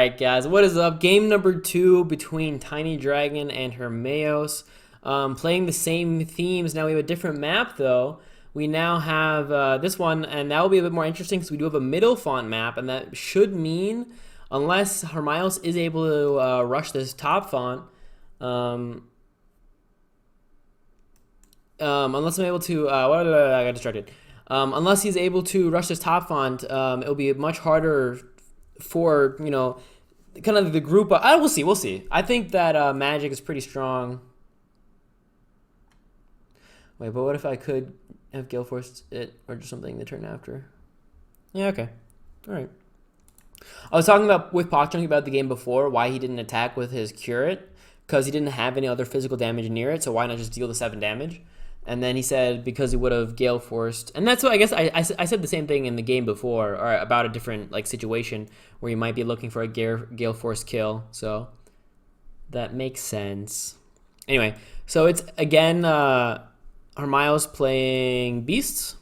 Alright guys, what is up? Game number 2 between Tinydragon and Hermeos. Playing the same themes. Now we have a different map though. We now have this one, and that will be a bit more interesting because we do have a middle font map, and that should mean, unless Hermeos is able to rush this top font, unless I'm able to, I got distracted. Unless he's able to rush this top font, it'll be much harder for, you know, kind of the group. We'll see, we'll see. I think that Magic is pretty strong. Wait, but what if I could have Gale Force it or just something the turn after? Yeah, okay. All right. I was talking about with Poxjunkie about the game before, why he didn't attack with his Curate, because he didn't have any other physical damage near it, so why not just deal the 7 damage? And then he said because he would have Gale Forced, and that's what I guess I said the same thing in the game before, or about a different like situation where you might be looking for a Gale Force kill. So that makes sense. Anyway, so it's again Hermeos playing Beasts.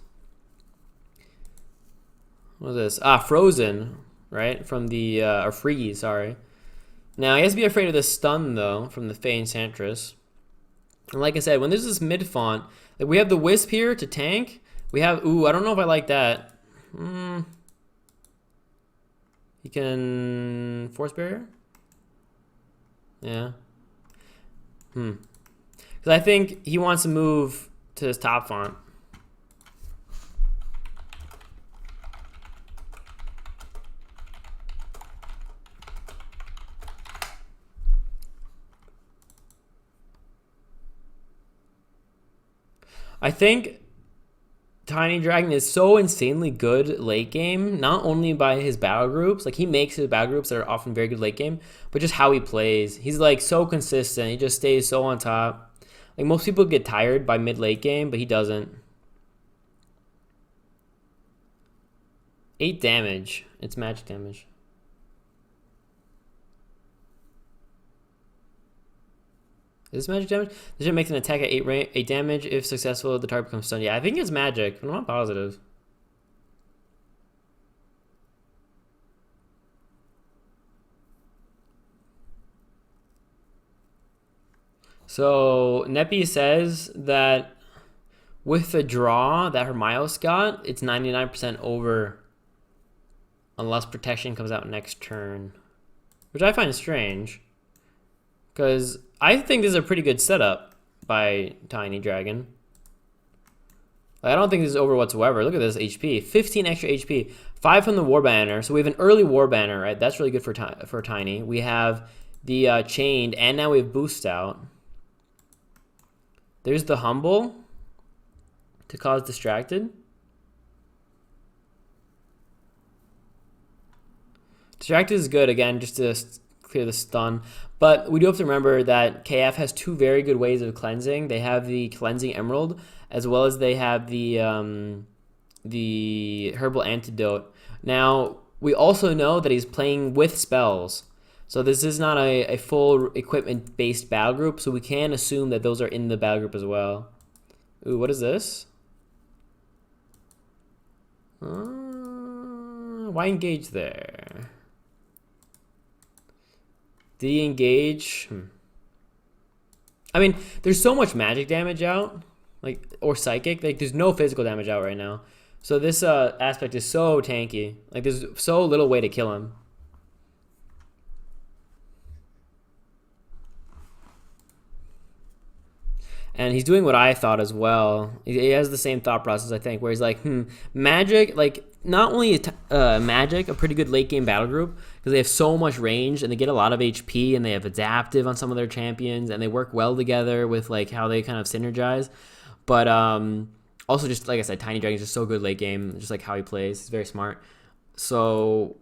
What is this? Frozen, right? From the or Freeze, sorry. Now he has to be afraid of the stun though from the Fae Enchantress. And like I said, when there's this mid font, like we have the Wisp here to tank. We have, I don't know if I like that. He can Force Barrier? Yeah. Because I think he wants to move to his top font. I think Tinydragon is so insanely good late game, not only by his battle groups, like he makes his battle groups that are often very good late game, but just how he plays. He's like so consistent. He just stays so on top. Like most people get tired by mid late game, but he doesn't. 8 damage. It's magic damage. Is this magic damage? This should make an attack at 8 damage. If successful, the target becomes stunned. Yeah, I think it's magic, but I'm not positive. So Nepi says that with the draw that Hermeos got, it's 99% over unless protection comes out next turn, which I find strange because I think this is a pretty good setup by Tinydragon. Like, I don't think this is over whatsoever. Look at this HP. 15 extra HP. 5 from the War Banner. So we have an early War Banner, right? That's really good for Tiny. We have the Chained, and now we have Boost out. There's the Humble to cause Distracted. Distracted is good, again, just to clear the stun. But we do have to remember that KF has 2 very good ways of cleansing. They have the Cleansing Emerald, as well as they have the Herbal Antidote. Now, we also know that he's playing with spells. So this is not a full equipment-based battle group, so we can assume that those are in the battle group as well. Ooh, what is this? Why engage there? Did he engage? I mean, there's so much magic damage out, like, or psychic. Like, there's no physical damage out right now. So this aspect is so tanky. Like, there's so little way to kill him. And he's doing what I thought as well. He has the same thought process, I think, where he's like, Magic, like, not only is Magic a pretty good late game battle group, because they have so much range, and they get a lot of HP, and they have Adaptive on some of their champions, and they work well together with, like, how they kind of synergize. But also, just like I said, Tinydragon is just so good late game, just like how he plays. He's very smart. So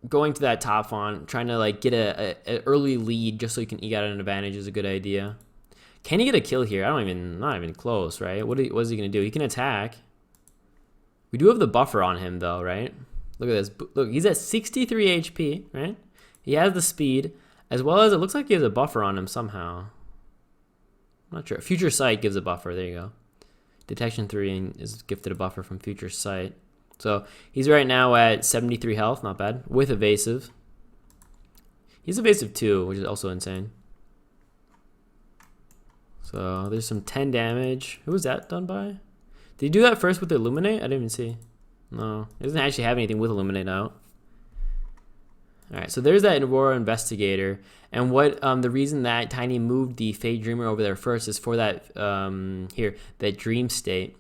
going to that top font, trying to, like, get an early lead just so you can eke out an advantage is a good idea. Can he get a kill here? Not even close, right? What is he going to do? He can attack. We do have the buffer on him, though, right? Look at this. Look, he's at 63 HP, right? He has the speed, as well as it looks like he has a buffer on him somehow. I'm not sure. Future Sight gives a buffer. There you go. Detection 3 is gifted a buffer from Future Sight. So he's right now at 73 health. Not bad. With Evasive. He's evasive 2, which is also insane. So there's some 10 damage. Who was that done by? Did he do that first with the Illuminate? I didn't even see. No, he doesn't actually have anything with Illuminate out. Alright, so there's that Aurora Investigator. And what the reason that Tiny moved the Fade Dreamer over there first is for that here, that Dream State.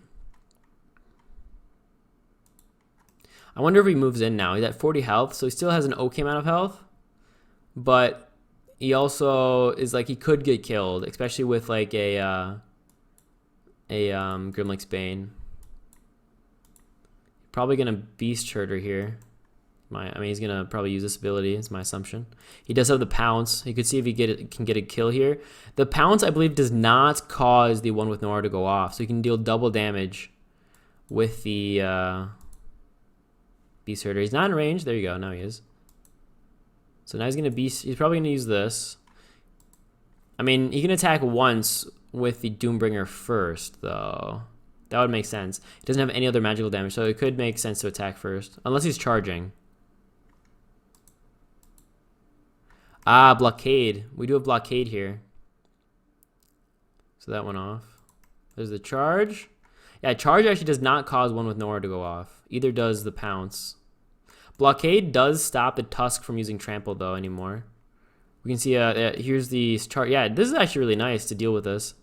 I wonder if he moves in now. He's at 40 health, so he still has an okay amount of health. But he also is like, he could get killed, especially with like a Grimlake's Bane. Probably gonna Beast Herder here. I mean, he's gonna probably use this ability. It's my assumption. He does have the Pounce. You could see if he can get a kill here. The Pounce, I believe, does not cause the one with Nora to go off, so he can deal double damage with the Beast Herder. He's not in range. There you go. Now he is. So now he's gonna He's probably gonna use this. I mean, he can attack once with the Doombringer first, though. That would make sense. He doesn't have any other magical damage, so it could make sense to attack first, unless he's charging. Ah, Blockade. We do have Blockade here. So that went off. There's the charge. Yeah, charge actually does not cause one with Nora to go off. Either does the Pounce. Blockade does stop the Tusk from using Trample, though, anymore. We can see, here's the chart. Yeah, this is actually really nice to deal with this.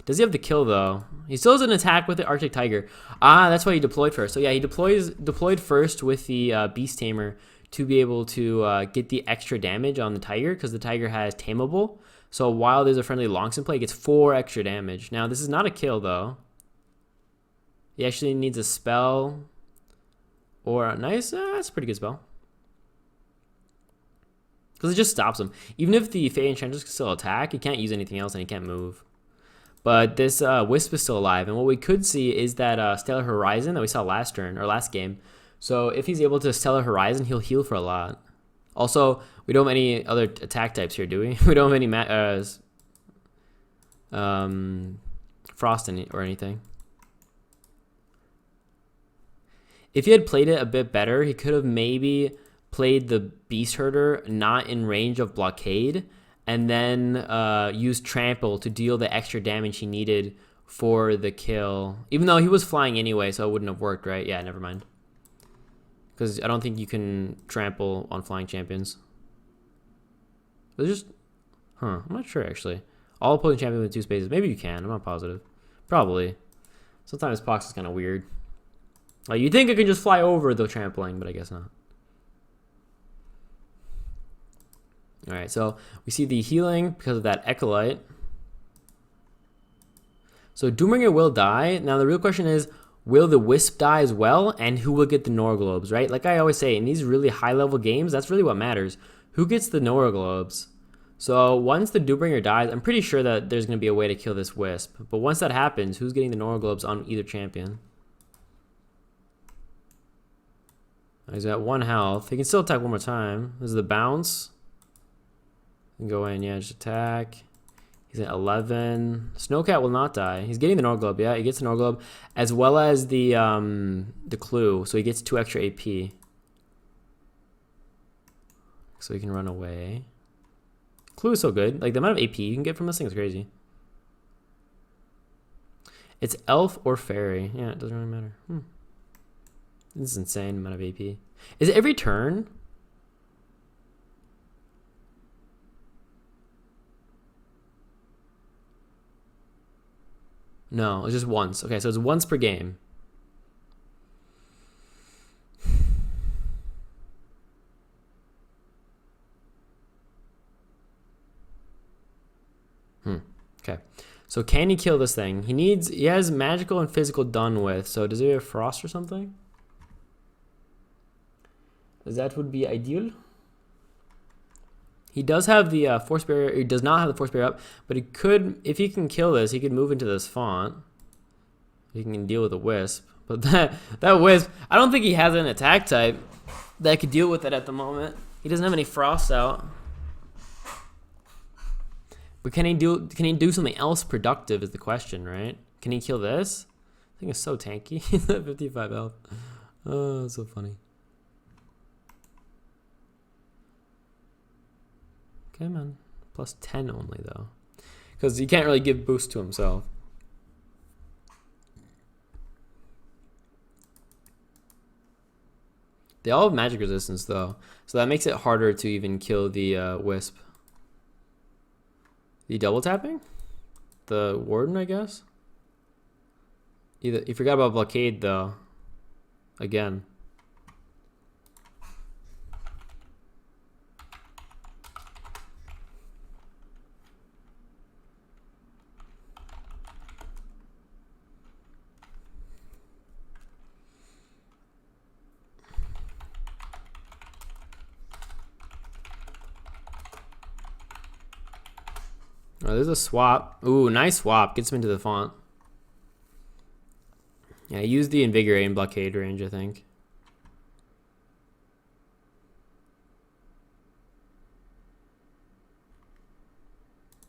Does he have the kill, though? He still has an attack with the Arctic Tiger. Ah, that's why he deployed first. So yeah, he deployed first with the Beast Tamer to be able to get the extra damage on the Tiger, because the Tiger has Tameable. So while there's a friendly Longsword play, it gets 4 extra damage. Now, this is not a kill, though. He actually needs a spell or a nice... that's a pretty good spell. Because it just stops him. Even if the Fey Enchantress can still attack, he can't use anything else and he can't move. But this Wisp is still alive, and what we could see is that Stellar Horizon that we saw last turn, or last game. So if he's able to Stellar Horizon, he'll heal for a lot. Also, we don't have any other attack types here, do we? We don't have any Frost or anything. If he had played it a bit better, he could have maybe played the Beast Herder not in range of Blockade, and then used Trample to deal the extra damage he needed for the kill. Even though he was flying anyway, so it wouldn't have worked, right? Yeah, never mind. Because I don't think you can Trample on flying champions. But just... I'm not sure, actually. All opposing champions with 2 spaces. Maybe you can. I'm not positive. Probably. Sometimes Pox is kind of weird. Like, you think it can just fly over the trampling, but I guess not. Alright, so we see the healing because of that Echolite. So Doombringer will die. Now the real question is, will the Wisp die as well? And who will get the Nora Globes, right? Like I always say, in these really high-level games, that's really what matters. Who gets the Nora Globes? So once the Doombringer dies, I'm pretty sure that there's going to be a way to kill this Wisp. But once that happens, who's getting the Nora Globes on either champion? He's at 1 health. He can still attack one more time. This is the bounce. Go in, yeah, just attack. He's at 11. Snowcat will not die. He's getting the Nora Globe, yeah, he gets the Nora Globe, as well as the clue, so he gets 2 extra AP. So he can run away. Clue is so good. Like, the amount of AP you can get from this thing is crazy. It's elf or fairy. Yeah, it doesn't really matter. This is insane amount of AP. Is it every turn? No, it's just once. Okay, so it's once per game. Okay. So can he kill this thing? He has magical and physical done with. So does he have frost or something? That would be ideal. He does have the force barrier. He does not have the force barrier up, but he could, if he can kill this, he could move into this font. He can deal with a wisp. But that wisp, I don't think he has an attack type that could deal with it at the moment. He doesn't have any frost out. But can he do something else productive is the question, right? Can he kill this? I think it's so tanky. 55 health. Oh, that's so funny. Okay, man. Plus 10 only, though. Because he can't really give boost to himself. They all have magic resistance, though. So that makes it harder to even kill the Wisp. The double tapping? The Warden, I guess? You forgot about Blockade, though. Again. Oh, there's a swap. Ooh, nice swap. Gets him into the font. Yeah, use the Invigorate and Blockade range, I think.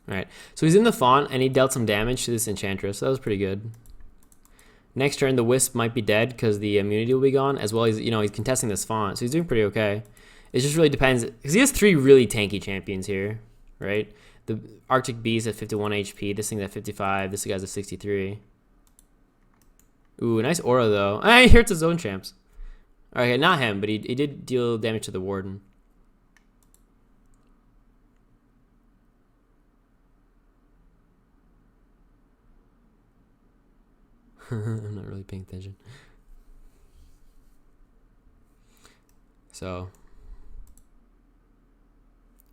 Alright, so he's in the font, and he dealt some damage to this Enchantress. So that was pretty good. Next turn, the Wisp might be dead because the immunity will be gone, as well as, you know, he's contesting this font. So he's doing pretty okay. It just really depends, because he has 3 really tanky champions here, right? The Arctic Beast at 51 HP, this thing's at 55, this guy's at 63. Ooh, nice aura, though. He hurts his own champs. Okay, not him, but he did deal damage to the Warden. I'm not really paying attention. So,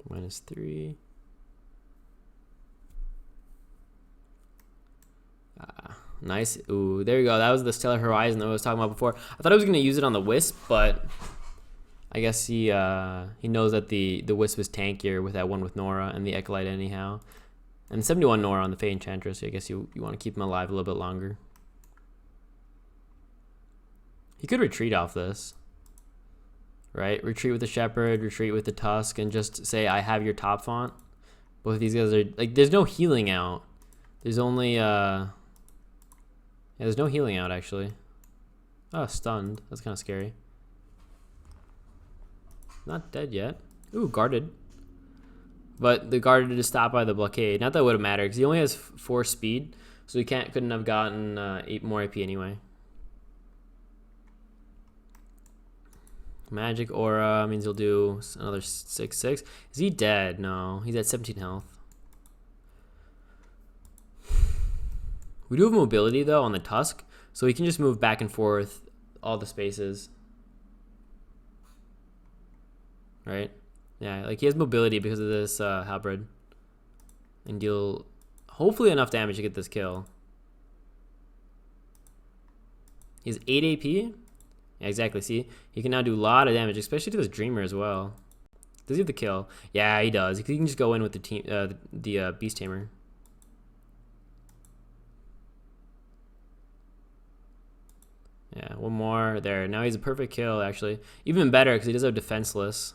-3. Nice. Ooh, there you go. That was the Stellar Horizon that I was talking about before. I thought I was going to use it on the Wisp, but I guess he knows that the Wisp is tankier with that one with Nora and the Echolite anyhow. And 71 Nora on the Fey Enchantress, so I guess you want to keep him alive a little bit longer. He could retreat off this, right? Retreat with the Shepherd, retreat with the Tusk, and just say, I have your top font. Both of these guys are, like, there's no healing out. There's only, yeah, there's no healing out, actually. Oh, stunned. That's kind of scary. Not dead yet. Ooh, guarded. But the guarded is stopped by the Blockade. Not that it would have mattered, because he only has 4 speed, so he couldn't have gotten 8 more AP anyway. Magic Aura means he'll do another 6/6. Is he dead? No, he's at 17 health. We do have mobility, though, on the Tusk, so he can just move back and forth all the spaces. Right? Yeah, like he has mobility because of this Halberd. And deal hopefully enough damage to get this kill. He's 8 AP. Yeah, exactly. See, he can now do a lot of damage, especially to this Dreamer as well. Does he have the kill? Yeah, he does. He can just go in with the Beast Tamer. Yeah, one more there. Now he's a perfect kill, actually. Even better because he does have defenseless.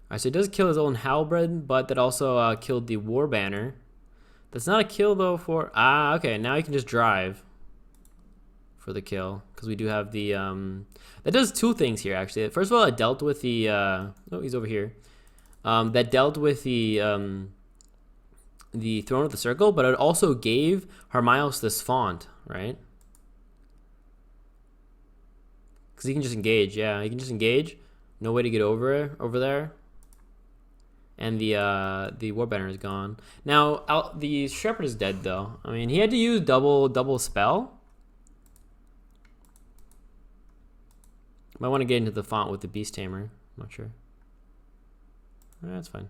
Alright, so he does kill his own Halberd, but that also killed the War Banner. That's not a kill, though, for... Ah, okay, now he can just drive for the kill, because we do have the... That does 2 things here, actually. First of all, it dealt with the... Oh, he's over here. That dealt with the Throne of the Circle, but it also gave Hermios this font, right? Because he can just engage, yeah. He can just engage. No way to get over there. And the Warbanner is gone. Now the Shepherd is dead though. I mean, he had to use double spell. Might want to get into the font with the Beast Tamer. I'm not sure. That's fine.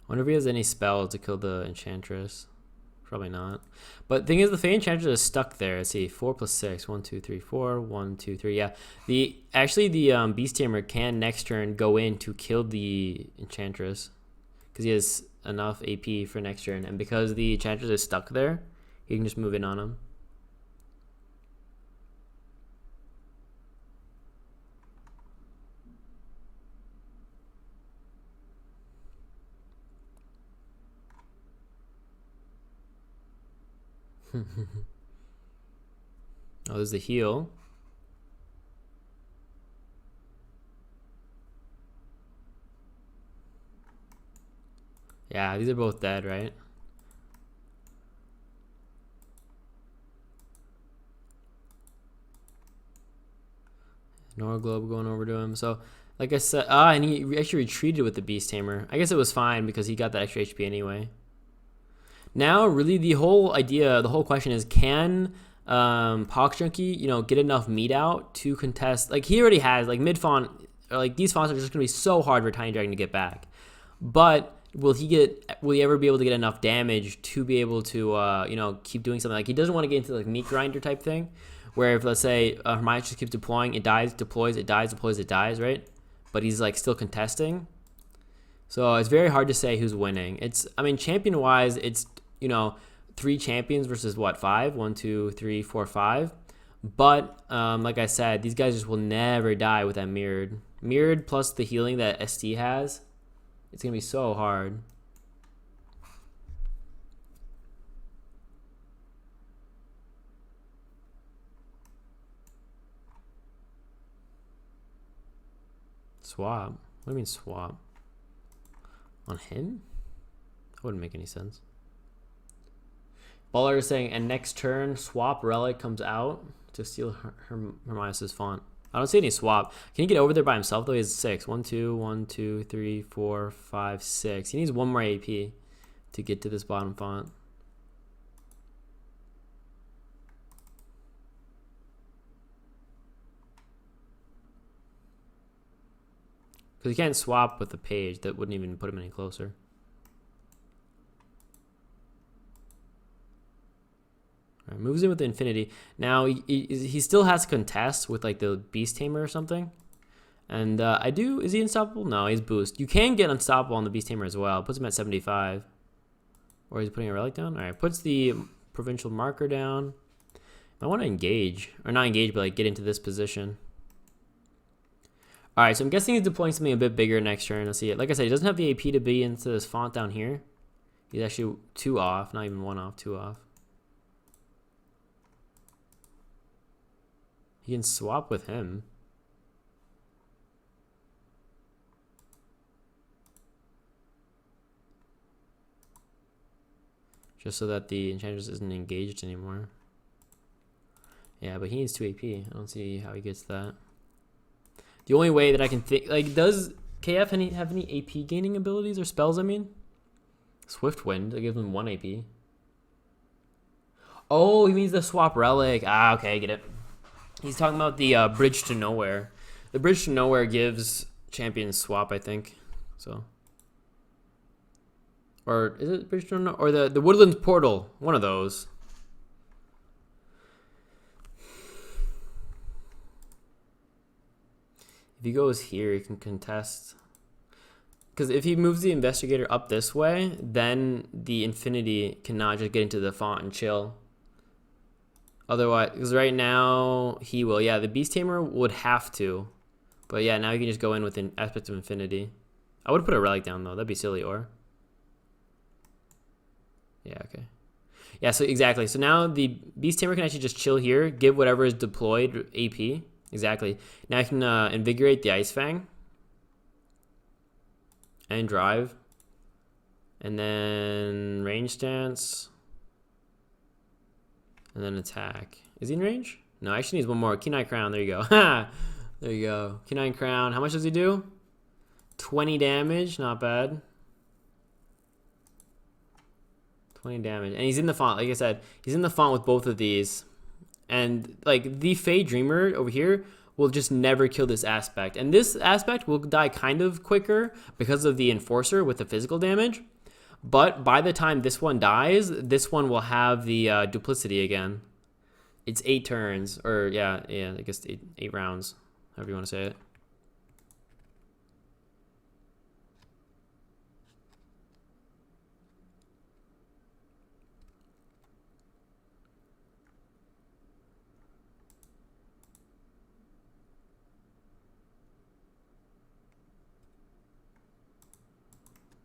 I wonder if he has any spell to kill the Enchantress. Probably not. But the thing is, the Fey Enchantress is stuck there. Let's see, 4 + 6. 1, 2, 3, 4. 1, 2, 3. Yeah. The Beast Tamer can next turn go in to kill the Enchantress because he has enough AP for next turn, and because the Enchantress is stuck there, he can just move in on him. Oh, there's the heal. Yeah, these are both dead, right? Nora Globe going over to him. So, like I said, and he actually retreated with the Beast Tamer. I guess it was fine because he got that extra HP anyway. Now, really, the whole idea, the whole question is, can Poxjunkie, get enough meat out to contest? Like, he already has, like, mid-font, like, these fonts are just going to be so hard for Tinydragon to get back. But will he ever be able to get enough damage to be able to, keep doing something? Like, he doesn't want to get into, like, meat grinder type thing, where if, let's say, Hermione just keeps deploying, it dies, deploys, it dies, deploys, it dies, right? But he's, like, still contesting. So it's very hard to say who's winning. Champion-wise, it's, 3 champions versus what, 5? 1, 2, 3, 4, 5. But like I said, these guys just will never die with that mirrored plus the healing that ST has. It's gonna be so hard. Swap? What do you mean swap? On him? That wouldn't make any sense. Baller is saying, and next turn, swap relic comes out to steal Hermione's font. I don't see any swap. Can he get over there by himself, though? He has 6. 1, 2, 1, 2, 3, 4, 5, 6. He needs 1 more AP to get to this bottom font. Because he can't swap with the page. That wouldn't even put him any closer. Right, moves in with the Infinity. Now, he still has to contest with, like, the Beast Tamer or something. And is he unstoppable? No, he's boost. You can get unstoppable on the Beast Tamer as well. It puts him at 75. Or he's putting a relic down? All right, puts the provincial marker down. I want to engage. Or not engage, but, like, get into this position. All right, so I'm guessing he's deploying something a bit bigger next turn. Let's see it. Like I said, he doesn't have the AP to be into this font down here. He's actually 2 off, not even 1 off, 2 off. He can swap with him. Just so that the Enchantress isn't engaged anymore. Yeah, but he needs 2 AP. I don't see how he gets that. The only way that I can think, like, does KF have any AP gaining abilities or spells, I mean? Swift Wind, that gives him 1 AP. Oh, he means the swap relic. Ah, okay, I get it. He's talking about the Bridge to Nowhere. The Bridge to Nowhere gives champions swap, I think. So. Or is it Bridge to Nowhere? Or the Woodlands Portal. One of those. If he goes here, he can contest. Because if he moves the Investigator up this way, then the Infinity cannot just get into the font and chill. Otherwise, because right now he will. Yeah, the Beast Tamer would have to. But yeah, now you can just go in with an Aspect of Infinity. I would put a relic down, though. That'd be silly, or? Yeah, okay. Yeah, so exactly. So now the Beast Tamer can actually just chill here, give whatever is deployed AP. Exactly. Now I can invigorate the Ice Fang. And drive. And then range stance. And then attack. Is he in range? No, actually needs 1 more. Kenai Crown. There you go. Ha! There you go. Kenai Crown. How much does he do? 20 damage. Not bad. 20 damage. And he's in the font. Like I said, he's in the font with both of these. And, like, the Fey Dreamer over here will just never kill this aspect. And this aspect will die kind of quicker because of the Enforcer with the physical damage. But by the time this one dies, this one will have the duplicity again. It's 8 turns. Or, yeah, I guess 8 rounds. However you want to say it.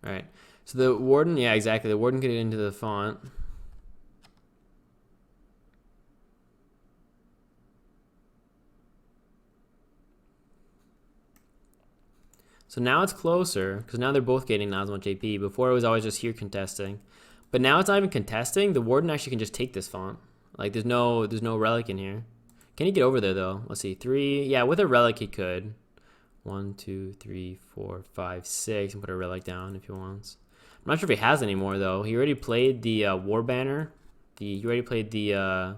All right. So the Warden, yeah, exactly. The Warden can get into the font. So now it's closer because now they're both getting not as much AP. Before it was always just here contesting, but now it's not even contesting. The warden actually can just take this font. Like there's no relic in here. Can he get over there though? Let's see, 3. Yeah, with a relic he could. 1, 2, 3, 4, 5, 6, and put a relic down if he wants. I'm not sure if he has any more though. He already played the war banner. He already played the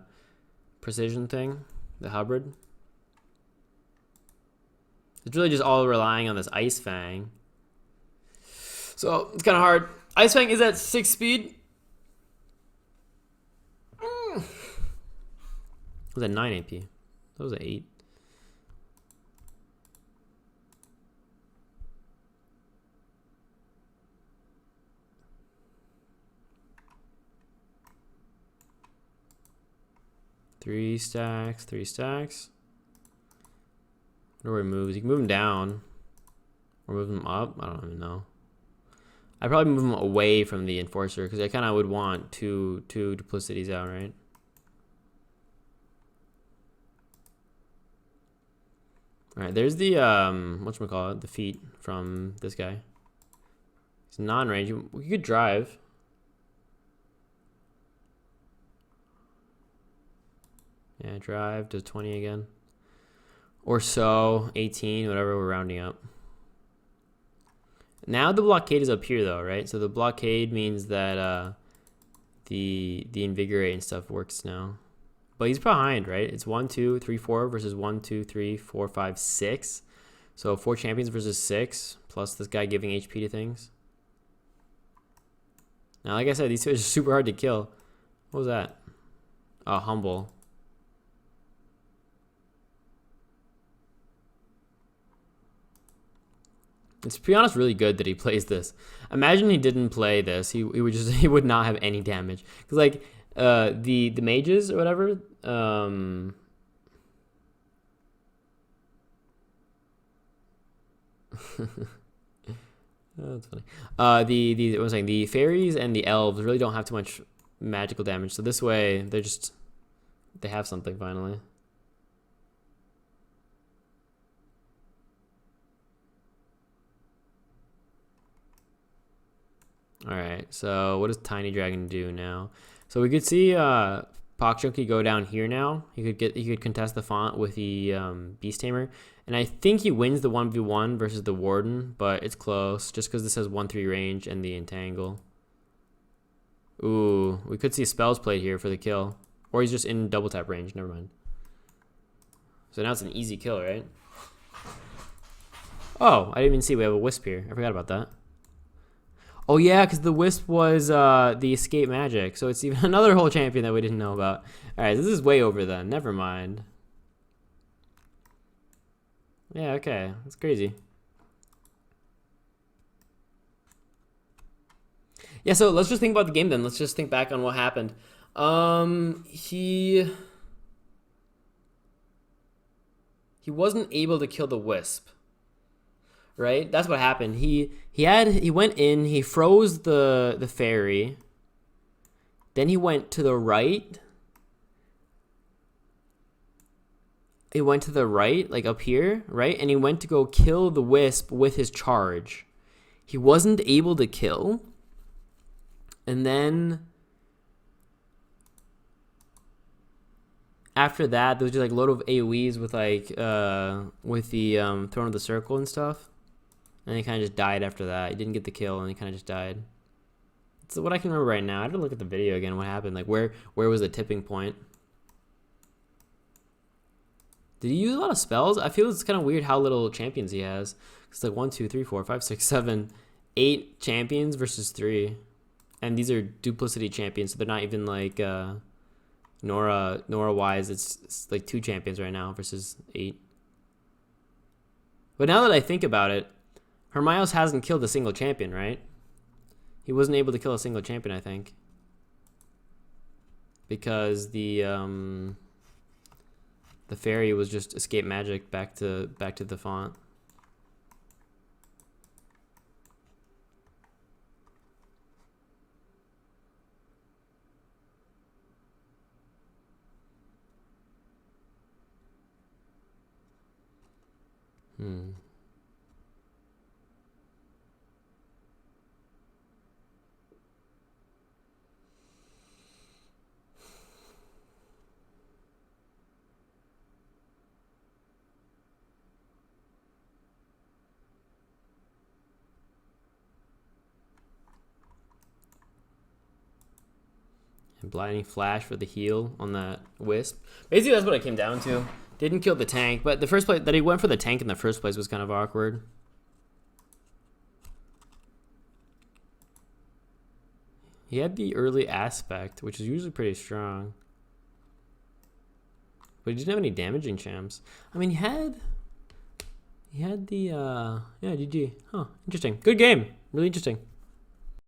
precision thing, the hybrid. It's really just all relying on this Ice Fang. So it's kind of hard. Ice Fang is at 6 speed. It was at 9 AP. That was at 8. Three stacks. What do we move? You can move him down. Or move him up? I don't even know. I'd probably move him away from the Enforcer because I kind of would want two duplicities out, right? Alright, there's the, whatchamacallit, the feet from this guy. It's non-range. We could drive. Yeah, drive to 20 again. Or so, 18, whatever, we're rounding up. Now the blockade is up here though, right? So the blockade means that the invigorate and stuff works now. But he's behind, right? It's 1, 2, 3, 4 versus 1, 2, 3, 4, 5, 6. So 4 champions versus 6, plus this guy giving HP to things. Now, like I said, these two are super hard to kill. What was that? Oh, humble. It's, to be honest, really good that he plays this. Imagine he didn't play this. He would not have any damage. Because like the mages or whatever. Oh, that's funny. What was I saying? The fairies and the elves really don't have too much magical damage. So this way, they have something finally. All right. So what does Tinydragon do now? So we could see Poxjunkie go down here now. He could contest the font with the Beast Tamer, and I think he wins the 1v1 versus the Warden, but it's close just because this has 1/3 range and the Entangle. Ooh, we could see spells played here for the kill, or he's just in double tap range. Never mind. So now it's an easy kill, right? Oh, I didn't even see we have a Wisp here. I forgot about that. Oh yeah, because the Wisp was the escape magic, so it's even another whole champion that we didn't know about. All right, this is way over then. Never mind. Yeah, okay, that's crazy. Yeah, so let's just think about the game then. Let's just think back on what happened. He wasn't able to kill the Wisp. Right? That's what happened. He went in, he froze the fairy. Then he went to the right. He went to the right, like up here, right? And he went to go kill the Wisp with his charge. He wasn't able to kill. And then after that, there was just like a load of AoEs with like with the Throne of the Circle and stuff. And he kind of just died after that. He didn't get the kill, and he kind of just died. So what I can remember right now, I had to look at the video again. What happened? Like where was the tipping point? Did he use a lot of spells? I feel it's kind of weird how little champions he has. It's like 1, 2, 3, 4, 5, 6, 7, 8 champions versus 3, and these are duplicity champions, so they're not even like Nora wise. It's like 2 champions right now versus 8. But now that I think about it, Hermios hasn't killed a single champion, right? He wasn't able to kill a single champion, I think, because the fairy was just escape magic back to the font. And blinding flash for the heal on that wisp. Basically, that's what it came down to. Didn't kill the tank, but the first place that he went for the tank in the first place was kind of awkward. He had the early aspect, which is usually pretty strong. But he didn't have any damaging champs. I mean, he had the, yeah, GG. Huh, interesting. Good game. Really interesting.